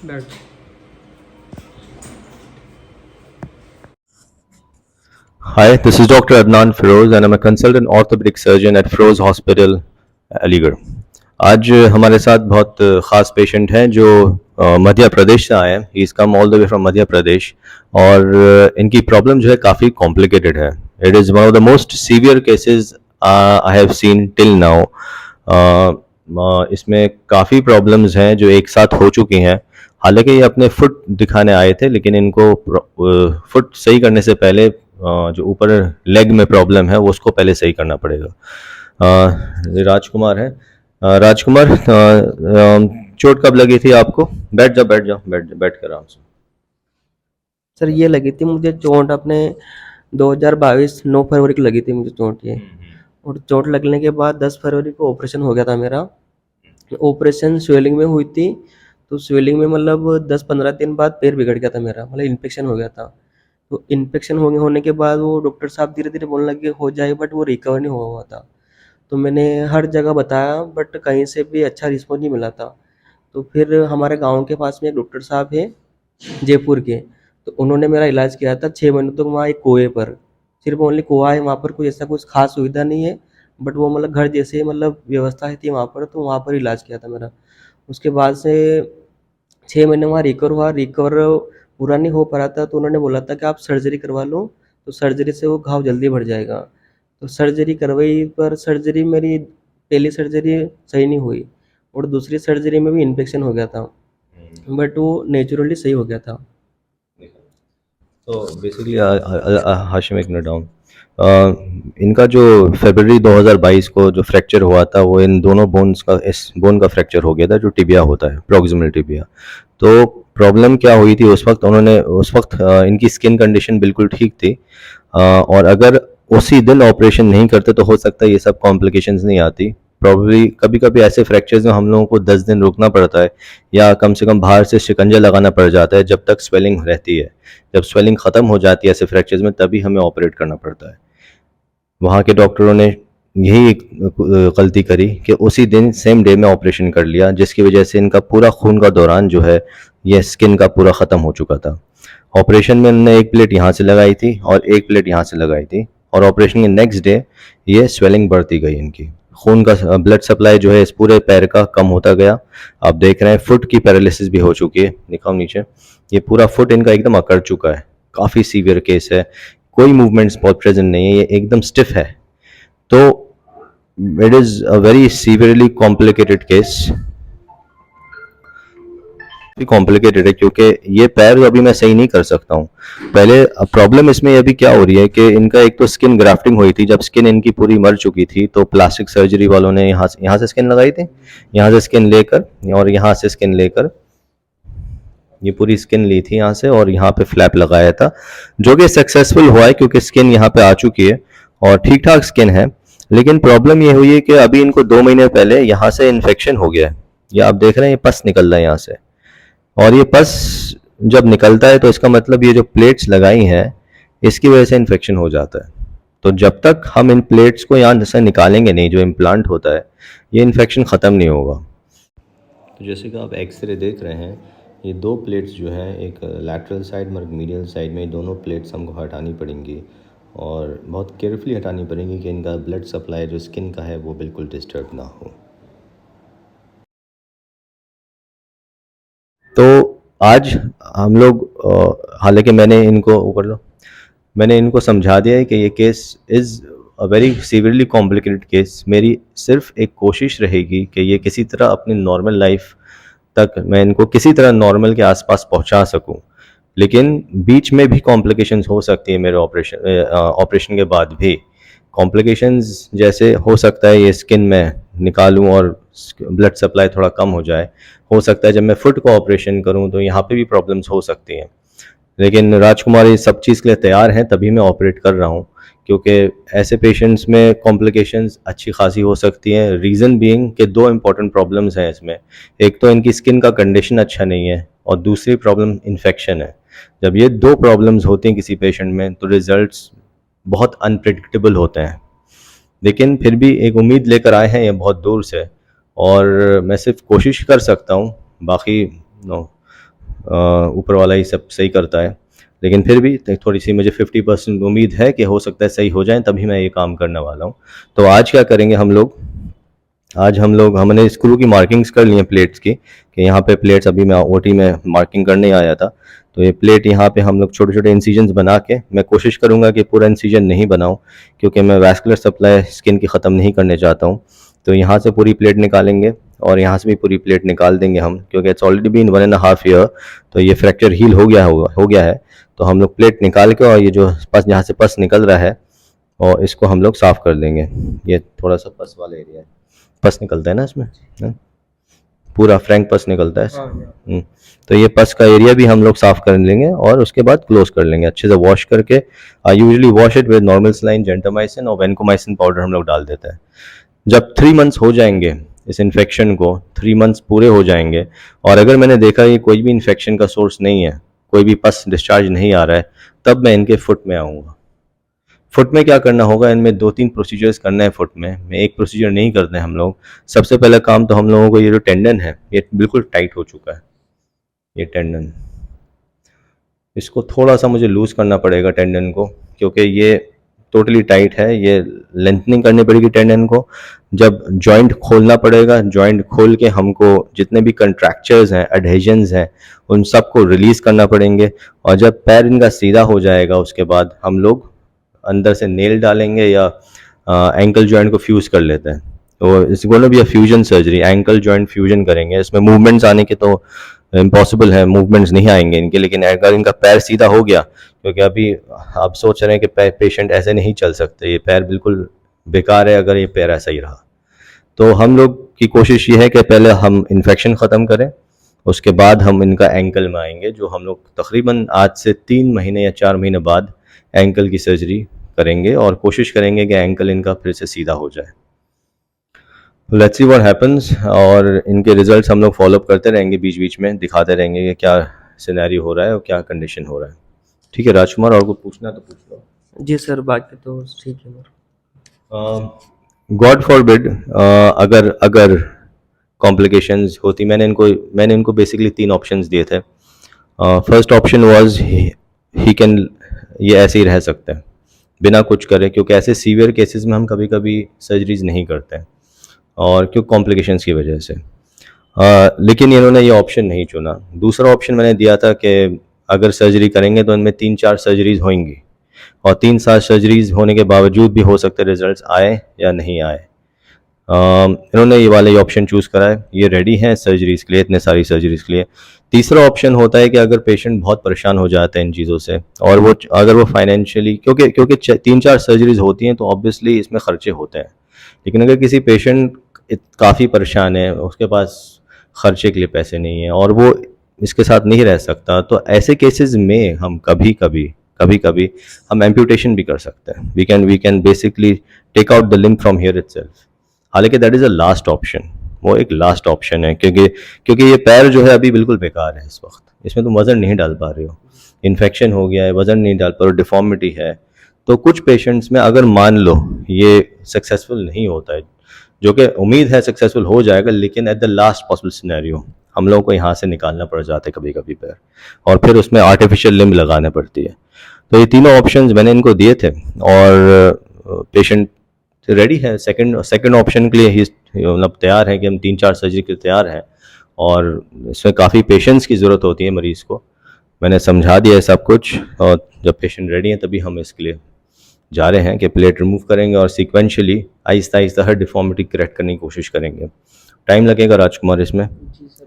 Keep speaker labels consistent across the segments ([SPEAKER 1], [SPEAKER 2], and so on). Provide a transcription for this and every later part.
[SPEAKER 1] बैठ।
[SPEAKER 2] Hi, this is Dr. Adnan Feroz and I'm a consultant orthopedic surgeon at Feroz Hospital, Aligarh. आज हमारे साथ बहुत ख़ास पेशेंट हैं जो मध्य प्रदेश से आए हैं। He is come all the way from Madhya Pradesh और इनकी प्रॉब्लम जो है काफ़ी कॉम्प्लिकेटेड है। It is one of the most severe cases I have seen till now. इसमें काफ़ी प्रॉब्लम्स हैं जो एक साथ हो चुकी हैं। हालांकि ये अपने फुट दिखाने आए थे, लेकिन इनको फुट सही करने से पहले जो ऊपर लेग में प्रॉब्लम है वो उसको पहले सही करना पड़ेगा। ये राजकुमार है। राजकुमार, चोट कब लगी थी आपको? बैठ जाओ, बैठ जाओ, बैठ कर आराम से।
[SPEAKER 1] सर ये लगी थी मुझे चोट अपने 2022 9 फरवरी को लगी थी मुझे चोट ये। और चोट लगने के बाद 10 फरवरी को ऑपरेशन हो गया था मेरा। ऑपरेशन स्वेलिंग में हुई थी, तो स्वेलिंग में मतलब 10-15 दिन बाद पैर बिगड़ गया था मेरा, मतलब इन्फेक्शन हो गया था। तो इन्फेक्शन होने के बाद वो डॉक्टर साहब धीरे धीरे बोलने लगे हो जाए, बट वो रिकवर नहीं हुआ था। तो मैंने हर जगह बताया, बट कहीं से भी अच्छा रिस्पॉन्स नहीं मिला था। तो फिर हमारे गांव के पास में एक डॉक्टर साहब है जयपुर के, तो उन्होंने मेरा इलाज किया था 6 महीनों तक वहाँ एक कुएँ पर। सिर्फ ओनली कुआँ है वहाँ पर, कोई ऐसा कुछ खास सुविधा नहीं है, बट वो मतलब घर जैसे मतलब व्यवस्था थी वहाँ पर, तो वहाँ पर इलाज किया था मेरा। उसके बाद से 6 महीने वहाँ रिकवर हुआ। रिकवर पूरा नहीं हो पा रहा था, तो उन्होंने बोला था कि आप सर्जरी करवा लो, तो सर्जरी से वो घाव जल्दी बढ़ जाएगा। तो सर्जरी करवाई, पर सर्जरी मेरी पहली सर्जरी सही नहीं हुई, और दूसरी सर्जरी में भी इन्फेक्शन हो गया था, बट वो नेचुरली सही हो गया था।
[SPEAKER 2] तो बेसिकली हाशिम, एक मिनट डाउन। इनका जो फरवरी 2022 को जो फ्रैक्चर हुआ था वो इन दोनों बोन्स का, इस बोन का फ्रैक्चर हो गया था जो टिबिया होता है, प्रॉक्सिमल टिबिया। तो प्रॉब्लम क्या हुई थी उस वक्त इनकी स्किन कंडीशन बिल्कुल ठीक थी। और अगर उसी दिन ऑपरेशन नहीं करते तो हो सकता है ये सब कॉम्प्लिकेशंस नहीं आती। प्रॉब्ली कभी कभी ऐसे फ्रैक्चर्स में हम लोगों को 10 दिन रुकना पड़ता है, या कम से कम बाहर से शिकंजा लगाना पड़ जाता है जब तक स्वेलिंग रहती है। जब स्वेलिंग ख़त्म हो जाती है ऐसे फ्रैक्चर्स में, तभी हमें ऑपरेट करना पड़ता है। वहाँ के डॉक्टरों ने यही एक गलती करी कि उसी दिन सेम डे में ऑपरेशन कर लिया, जिसकी वजह से इनका पूरा खून का दौरान जो है ये स्किन का पूरा ख़त्म हो चुका था। ऑपरेशन में उन्होंने एक प्लेट यहाँ से लगाई थी और एक प्लेट यहाँ से लगाई थी, और ऑपरेशन के नेक्स्ट डे ये स्वेलिंग बढ़ती गई इनकी। खून का ब्लड सप्लाई जो है इस पूरे पैर का कम होता गया। आप देख रहे हैं फुट की पैरालिसिस भी हो चुकी है, दिखाओ नीचे। ये पूरा फुट इनका एकदम अकड़ चुका है। काफ़ी सीवियर केस है, कोई मूवमेंट्स बहुत प्रेजेंट नहीं है, ये एकदम स्टिफ है। तो it is a very severely complicated case. Complicated है क्योंकि ये पैर अभी मैं सही नहीं कर सकता हूँ। पहले प्रॉब्लम इसमें अभी क्या हो रही है कि इनका एक तो स्किन ग्राफ्टिंग हुई थी, जब स्किन इनकी पूरी मर चुकी थी तो प्लास्टिक सर्जरी वालों ने यहाँ से स्किन लगाई थी, यहाँ से स्किन लेकर और यहाँ से स्किन लेकर ये पूरी स्किन ली थी यहाँ से, और यहाँ पे फ्लैप लगाया था, जो कि सक्सेसफुल हुआ है क्योंकि स्किन यहाँ पे आ चुकी है और ठीक ठाक स्किन है। लेकिन प्रॉब्लम ये हुई है कि अभी इनको 2 महीने पहले यहाँ से इन्फेक्शन हो गया है। ये आप देख रहे हैं, ये पस निकल रहा है यहाँ से, और ये पस जब निकलता है तो इसका मतलब ये जो प्लेट्स लगाई हैं इसकी वजह से इन्फेक्शन हो जाता है। तो जब तक हम इन प्लेट्स को यहाँ से निकालेंगे नहीं, जो इम्प्लांट होता है, ये इन्फेक्शन ख़त्म नहीं होगा। तो जैसे कि आप एक्सरे देख रहे हैं, ये 2 प्लेट्स जो हैं, एक लैटरल साइड में और मीडियल साइड में, दोनों प्लेट्स हमको हटानी पड़ेंगी और बहुत केयरफुली हटानी पड़ेंगी कि इनका ब्लड सप्लाई जो स्किन का है वो बिल्कुल डिस्टर्ब ना हो। तो आज हम लोग हालांकि मैंने इनको समझा दिया है कि ये case is a very severely complicated case. मेरी सिर्फ एक कोशिश रहेगी कि ये किसी तरह अपनी नॉर्मल लाइफ तक मैं इनको किसी तरह नॉर्मल के आसपास पहुंचा सकूं। लेकिन बीच में भी कॉम्प्लिकेशंस हो सकती है मेरे ऑपरेशन के बाद भी। कॉम्प्लिकेशंस जैसे हो सकता है ये स्किन में निकालूं और ब्लड सप्लाई थोड़ा कम हो जाए। हो सकता है जब मैं फुट को ऑपरेशन करूं तो यहाँ पे भी प्रॉब्लम्स हो सकती हैं। लेकिन राजकुमार ये सब चीज़ के लिए तैयार हैं, तभी मैं ऑपरेट कर रहा हूँ, क्योंकि ऐसे पेशेंट्स में कॉम्प्लिकेशंस अच्छी खासी हो सकती हैं। रीज़न बीइंग कि 2 इंपॉर्टेंट प्रॉब्लम्स हैं इसमें। एक तो इनकी स्किन का कंडीशन अच्छा नहीं है और दूसरी प्रॉब्लम इन्फेक्शन है। जब ये 2 प्रॉब्लम्स होती हैं किसी पेशेंट में तो रिजल्ट्स बहुत अनप्रिडिक्टेबल होते हैं। लेकिन फिर भी एक उम्मीद लेकर आए हैं ये बहुत दूर से, और मैं सिर्फ कोशिश कर सकता हूँ, बाकी नो ऊपर वाला ही सब सही करता है, लेकिन फिर भी थोड़ी सी मुझे 50% उम्मीद है कि हो सकता है सही हो जाए, तभी मैं ये काम करने वाला हूँ। तो आज क्या करेंगे हम लोग, आज हम लोग हमने स्क्रू की मार्किंग्स कर ली हैं प्लेट्स की, कि यहाँ पे प्लेट्स, अभी मैं ओटी में मार्किंग करने आया था, तो ये प्लेट यहाँ पे हम लोग छोटे छोटे इंसीजन्स बना के, मैं कोशिश करूँगा कि पूरा इंसीजन नहीं बनाऊँ, क्योंकि मैं वैस्कुलर सप्लाई स्किन की ख़त्म नहीं करने चाहता हूँ। तो यहाँ से पूरी प्लेट निकालेंगे और यहाँ से भी पूरी प्लेट निकाल देंगे हम, क्योंकि इट्स ऑलरेडी बीन 1.5 ईयर, तो ये फ्रैक्चर हील हो गया है। तो हम लोग प्लेट निकाल के, और ये जो पस, यहाँ से पस निकल रहा है, और इसको हम लोग साफ़ कर देंगे। ये थोड़ा सा पस वाला एरिया है, पस निकलता है ना इसमें, हाँ? पूरा फ्रैंक पस निकलता है तो ये पस का एरिया भी हम लोग साफ़ कर लेंगे और उसके बाद क्लोज कर लेंगे अच्छे से वॉश करके। I usually wash it with normal saline, gentamicin और वेनकोमाइसिन पाउडर हम लोग डाल देते हैं। जब 3 मंथ्स हो जाएंगे इस इन्फेक्शन को, 3 मंथ्स पूरे हो जाएंगे, और अगर मैंने देखा कि कोई भी इन्फेक्शन का सोर्स नहीं है, कोई भी पस डिस्चार्ज नहीं आ रहा है, तब मैं इनके फुट में आऊँगा। फुट में क्या करना होगा, इनमें 2-3 प्रोसीजर्स करना है फुट में एक प्रोसीजर नहीं करते हैं हम लोग। सबसे पहला काम तो हम लोगों को, ये जो टेंडन है ये बिल्कुल टाइट हो चुका है, ये टेंडन, इसको थोड़ा सा मुझे लूज़ करना पड़ेगा टेंडन को, क्योंकि ये टोटली टाइट है, ये लेंथनिंग करनी पड़ेगी टेंडन को। जब जॉइंट खोलना पड़ेगा, जॉइंट खोल के हमको जितने भी कंट्रैक्चर्स हैं, एडहेजन्स हैं, उन सबको रिलीज़ करना पड़ेंगे। और जब पैर इनका सीधा हो जाएगा, उसके बाद हम लोग अंदर से नेल डालेंगे या एंकल जॉइंट को फ्यूज़ कर लेते हैं। तो it's gonna be a fusion surgery, ankle joint fusion करेंगे। इसमें मूवमेंट्स आने के तो इम्पॉसिबल है, मूवमेंट्स नहीं आएंगे इनके, लेकिन अगर इनका पैर सीधा हो गया, क्योंकि अभी आप सोच रहे हैं कि पेशेंट ऐसे नहीं चल सकते, ये पैर बिल्कुल बेकार है अगर ये पैर ऐसा ही रहा। तो हम लोग की कोशिश ये है कि पहले हम इन्फेक्शन ख़त्म करें, उसके बाद हम इनका एंकल में आएंगे, जो हम लोग तकरीबन आज से 3 महीने या 4 महीने बाद एंकल की सर्जरी करेंगे और कोशिश करेंगे कि एंकल इनका फिर से सीधा हो जाए। लेट्स सी व्हाट हैपेंस, और इनके रिजल्ट्स हम लोग फॉलोअप करते रहेंगे, बीच बीच में दिखाते रहेंगे कि क्या सिनेरियो हो रहा है और क्या कंडीशन हो रहा है। ठीक है राजकुमार, और कुछ पूछना तो पूछ लो।
[SPEAKER 1] जी सर, बाकी तो ठीक है सर।
[SPEAKER 2] गॉड फॉरबिड, अगर अगर कॉम्प्लिकेशंस होती, मैंने इनको बेसिकली 3 ऑप्शंस दिए थे। First option was he can, ये ऐसे ही रह सकता है बिना कुछ करे, क्योंकि ऐसे सीवियर केसेस में हम कभी कभी सर्जरीज नहीं करते हैं, और क्यों, कॉम्प्लिकेशंस की वजह से। लेकिन इन्होंने ये ऑप्शन नहीं चुना। दूसरा ऑप्शन मैंने दिया था कि अगर सर्जरी करेंगे तो इनमें 3-4 सर्जरीज होंगी, और 3-4 सर्जरीज होने के बावजूद भी हो सकते रिजल्ट्स आए या नहीं आए। इन्होंने ये वाले ऑप्शन चूज़ करा है, ये रेडी हैं सर्जरीज़ के लिए, इतने सारी सर्जरीज़ के लिए। तीसरा ऑप्शन होता है कि अगर पेशेंट बहुत परेशान हो जाता है इन चीज़ों से, और वो अगर वो फाइनेंशियली, क्योंकि 3-4 सर्जरीज़ होती हैं तो ऑब्वियसली इसमें खर्चे होते हैं, लेकिन अगर किसी पेशेंट काफ़ी परेशान है, उसके पास खर्चे के लिए पैसे नहीं हैं और वो इसके साथ नहीं रह सकता, तो ऐसे केसेस में हम कभी कभी हम एम्प्यूटेशन भी कर सकते हैं। We can basically take out the limb from here itself. हालांकि that is a last option, वो एक लास्ट ऑप्शन है, क्योंकि ये पैर जो है अभी बिल्कुल बेकार है इस वक्त, इसमें तुम वज़न नहीं डाल पा रहे हो, इन्फेक्शन हो गया है, वज़न नहीं डाल पा रहे हो, डिफॉर्मिटी है। तो कुछ पेशेंट्स में अगर मान लो ये सक्सेसफुल नहीं होता है, जो कि उम्मीद है सक्सेसफुल हो जाएगा, लेकिन at the last possible scenario हम लोगों को यहाँ से निकालना पड़ जाता है कभी कभी पैर, और फिर उसमें आर्टिफिशियल लिम्ब लगाने पड़ती है। तो ये तीनों ऑप्शंस मैंने इनको दिए थे, और पेशेंट रेडी है सेकंड ऑप्शन के लिए, ही मतलब तैयार है कि हम 3-4 सर्जरी के लिए तैयार हैं, और इसमें काफ़ी पेशेंस की ज़रूरत होती है मरीज़ को। मैंने समझा दिया है सब कुछ, और जब पेशेंट रेडी हैं तभी हम इसके लिए जा रहे हैं कि प्लेट रिमूव करेंगे और सीक्वेंशली आहिस्ता आहिस्ता हर डिफॉर्मिटी करेक्ट करने की कोशिश करेंगे। टाइम लगेगा राजकुमार, इसमें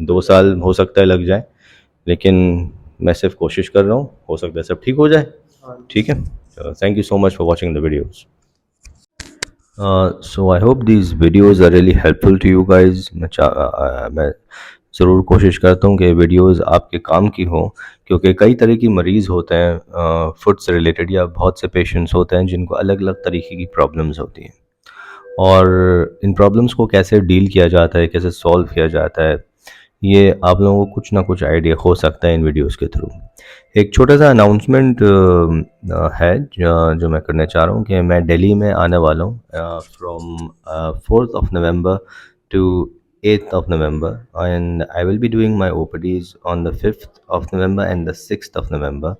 [SPEAKER 2] 2 साल हो सकता है लग जाए, लेकिन मैं सिर्फ कोशिश कर रहा हूँ, हो सकता है सब ठीक हो जाए। ठीक है, thank you so much for watching the videos. So I hope these videos are really helpful to you guys. मैं ज़रूर कोशिश करता हूँ कि वीडियोस आपके काम की हो, क्योंकि कई तरह की मरीज़ होते हैं फुट से रिलेटेड, या बहुत से पेशेंट्स होते हैं जिनको अलग अलग तरीके की प्रॉब्लम्स होती हैं, और इन प्रॉब्लम्स को कैसे डील किया जाता है, कैसे सॉल्व किया जाता है, ये आप लोगों को कुछ ना कुछ आइडिया हो सकता है इन वीडियोस के थ्रू। एक छोटा सा अनाउंसमेंट है जो मैं करना चाह रहा हूँ कि मैं दिल्ली में आने वाला हूँ from 4th of November to 8th of November, and I will be doing my OPDs on the 5th of November and the 6th of November.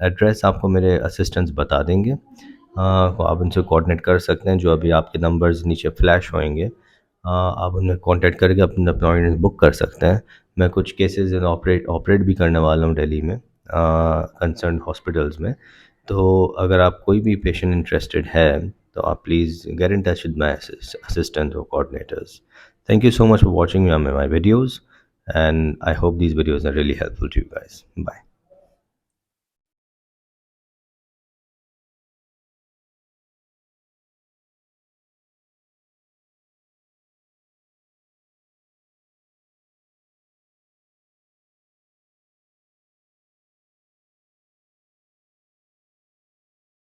[SPEAKER 2] Address आपको मेरे असिस्टेंट्स बता देंगे, तो आप उनसे कोऑर्डिनेट कर सकते हैं। जो अभी आपके नंबर्स नीचे फ्लैश होंगे, आप उन्हें कांटेक्ट करके अपना अपॉइंटमेंट बुक कर सकते हैं। मैं कुछ केसेस ऑपरेट भी करने वाला हूँ दिल्ली में, कंसर्न हॉस्पिटल्स में। तो अगर आप कोई भी पेशेंट इंटरेस्टेड है तो आप please get in touch with my assistant और coordinators. Thank you so much for watching my videos, and I hope these videos are really helpful to you guys. Bye.